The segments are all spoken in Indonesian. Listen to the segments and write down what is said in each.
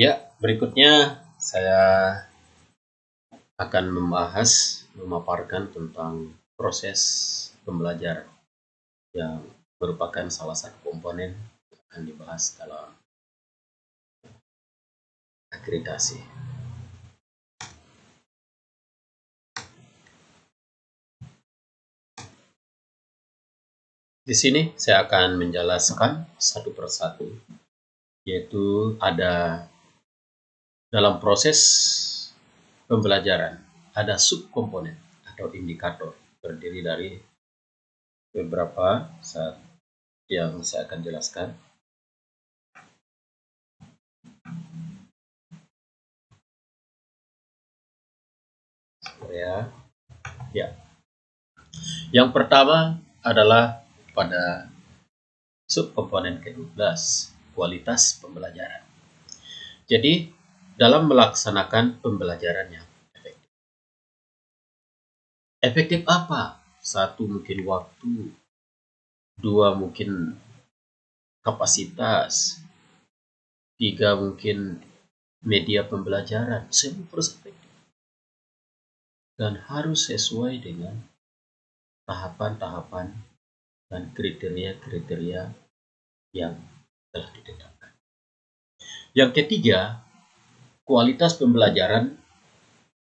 Ya, berikutnya saya akan memaparkan tentang proses pembelajaran yang merupakan salah satu komponen yang akan dibahas dalam akreditasi. Di sini saya akan menjelaskan satu persatu, yaitu ada dalam proses pembelajaran ada subkomponen atau indikator terdiri dari beberapa yang saya akan jelaskan. Ya. Yang pertama adalah pada subkomponen ke-12, kualitas pembelajaran. Jadi, dalam melaksanakan pembelajaran yang efektif. Efektif apa? Satu, mungkin waktu. Dua, mungkin kapasitas. Tiga, mungkin media pembelajaran. Semua harus efektif. Dan harus sesuai dengan tahapan-tahapan dan kriteria-kriteria yang telah ditetapkan. Yang ketiga, kualitas pembelajaran.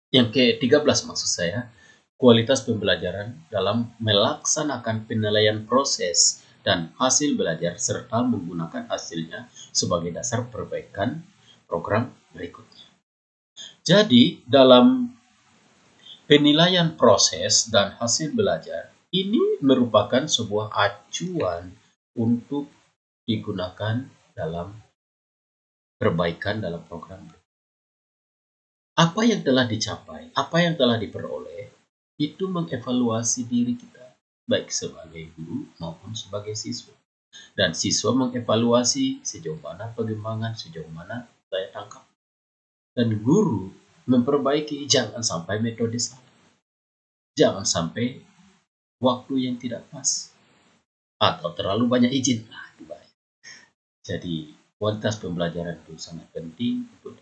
Yang ke-13 maksud saya, kualitas pembelajaran dalam melaksanakan penilaian proses dan hasil belajar serta menggunakan hasilnya sebagai dasar perbaikan program berikutnya. Jadi, dalam penilaian proses dan hasil belajar, ini merupakan sebuah acuan untuk digunakan dalam perbaikan dalam program. Apa yang telah dicapai, apa yang telah diperoleh, itu mengevaluasi diri kita, baik sebagai guru maupun sebagai siswa. Dan siswa mengevaluasi sejauh mana pengembangan, sejauh mana daya tangkap. Dan guru memperbaiki, jangan sampai metode salah. Jangan sampai waktu yang tidak pas. Atau terlalu banyak izin. Nah, itu bahaya. Jadi, kualitas pembelajaran itu sangat penting untuk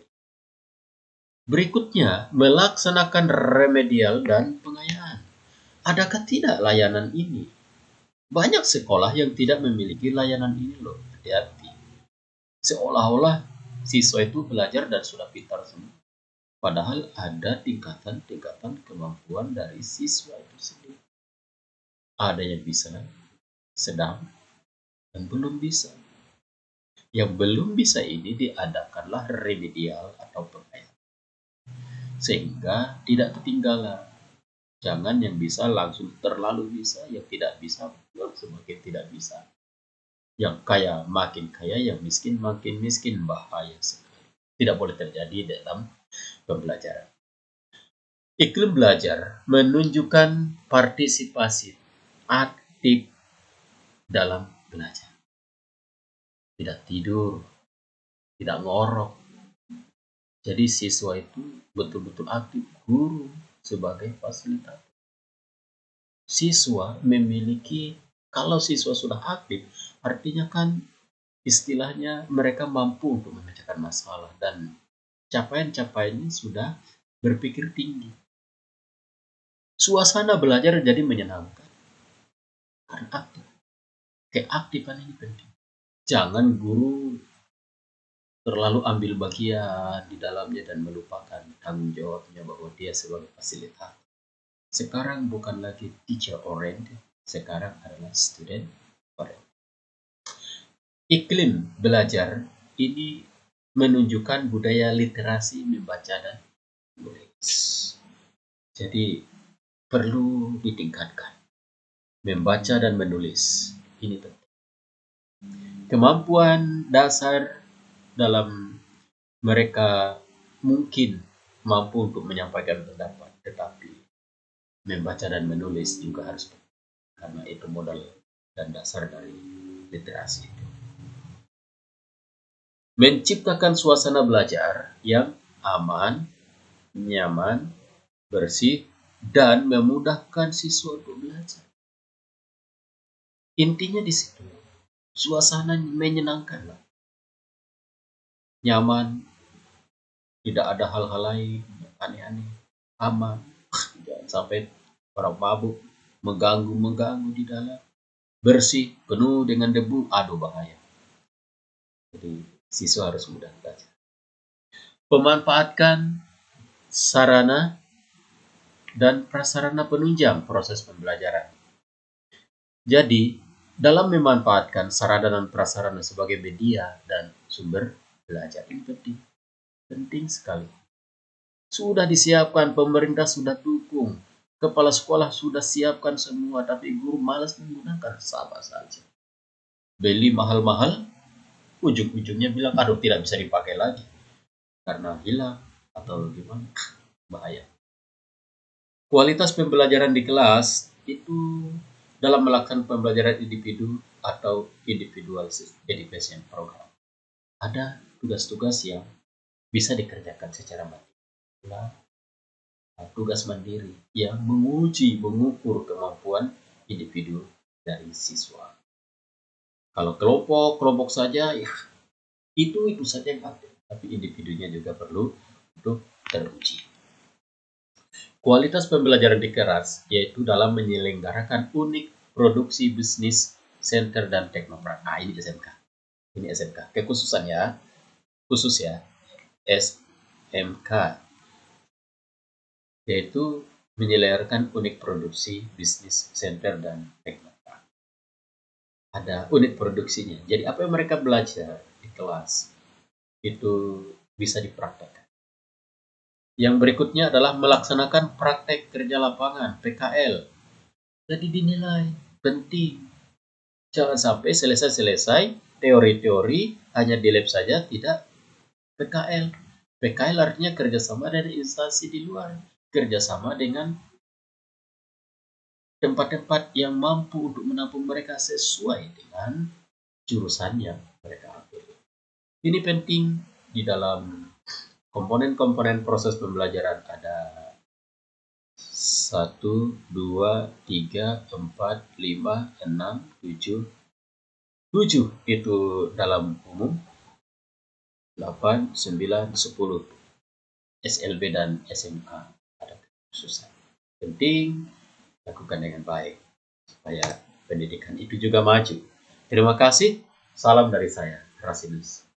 berikutnya, melaksanakan remedial dan pengayaan. Adakah tidak layanan ini? Banyak sekolah yang tidak memiliki layanan ini loh. Hati-hati. Seolah-olah siswa itu belajar dan sudah pintar semua. Padahal ada tingkatan-tingkatan kemampuan dari siswa itu sendiri. Ada yang bisa, sedang, dan belum bisa. Yang belum bisa ini diadakanlah remedial atau pengayaan. Sehingga tidak ketinggalan. Jangan yang bisa langsung terlalu bisa, yang tidak bisa semakin tidak bisa. Yang kaya makin kaya, yang miskin makin miskin, bahaya sekali. Tidak boleh terjadi dalam pembelajaran. Iklim belajar menunjukkan partisipasi aktif dalam belajar. Tidak tidur, tidak ngorok. Jadi siswa itu betul-betul aktif, guru sebagai fasilitator. Siswa memiliki, kalau siswa sudah aktif, artinya kan istilahnya mereka mampu untuk memecahkan masalah dan capaian-capaiannya sudah berpikir tinggi. Suasana belajar jadi menyenangkan karena aktif. Keaktifan ini penting. Jangan guru terlalu ambil bagian di dalamnya dan melupakan tanggung jawabnya bahwa dia sebagai fasilitator. Sekarang bukan lagi teacher oriented, sekarang adalah student oriented. Iklim belajar ini menunjukkan budaya literasi membaca dan menulis. Jadi perlu ditingkatkan. Membaca dan menulis ini penting. Kemampuan dasar dalam mereka mungkin mampu untuk menyampaikan pendapat, tetapi membaca dan menulis juga harus penting, karena itu modal dan dasar dari literasi itu. Menciptakan suasana belajar yang aman, nyaman, bersih, dan memudahkan siswa untuk belajar. Intinya di situ, suasana menyenangkan, nyaman, Tidak ada hal-hal lain yang aneh-aneh, aman. Jangan sampai orang mabuk mengganggu di dalam, bersih, penuh dengan debu, aduh bahaya. Jadi siswa harus mudah belajar. Pemanfaatkan sarana dan prasarana penunjang proses pembelajaran. Jadi, dalam memanfaatkan sarana dan prasarana sebagai media dan sumber belajar ini penting sekali. Sudah disiapkan, pemerintah sudah dukung, kepala sekolah sudah siapkan semua, tapi guru malas menggunakan, sama saja. Beli mahal-mahal, ujung-ujungnya bilang, aduh tidak bisa dipakai lagi, karena hilang atau gimana, bahaya. Kualitas pembelajaran di kelas itu dalam melakukan pembelajaran individu atau individualized education program. Ada tugas-tugas yang bisa dikerjakan secara mandiri. Tugas mandiri yang mengukur kemampuan individu dari siswa. Kalau kelompok saja, ya itu saja yang aktif, tapi individunya juga perlu untuk teruji. Kualitas pembelajaran di kelas yaitu dalam menyelenggarakan unit produksi bisnis center dan teknoprak. Ini SMK. Ini SMK. Kekhususan ya. Khusus ya. SMK. Yaitu menyelenggarakan unit produksi bisnis center dan teknoprak. Ada unit produksinya. Jadi apa yang mereka belajar di kelas itu bisa dipraktekkan. Yang berikutnya adalah melaksanakan praktek kerja lapangan, PKL. Jadi dinilai penting. Jangan sampai selesai teori-teori hanya di lab saja, tidak PKL. PKL artinya kerjasama dari instansi di luar, kerjasama dengan tempat-tempat yang mampu untuk menampung mereka sesuai dengan jurusan yang mereka ambil. Ini penting di dalam komponen-komponen proses pembelajaran. Ada 1, 2, 3, 4, 5, 6, 7. 7 itu dalam umum, 8, 9, 10 SLB dan SMA ada kekhususan. Penting lakukan dengan baik supaya pendidikan itu juga maju. Terima kasih. Salam dari saya, Rasinus.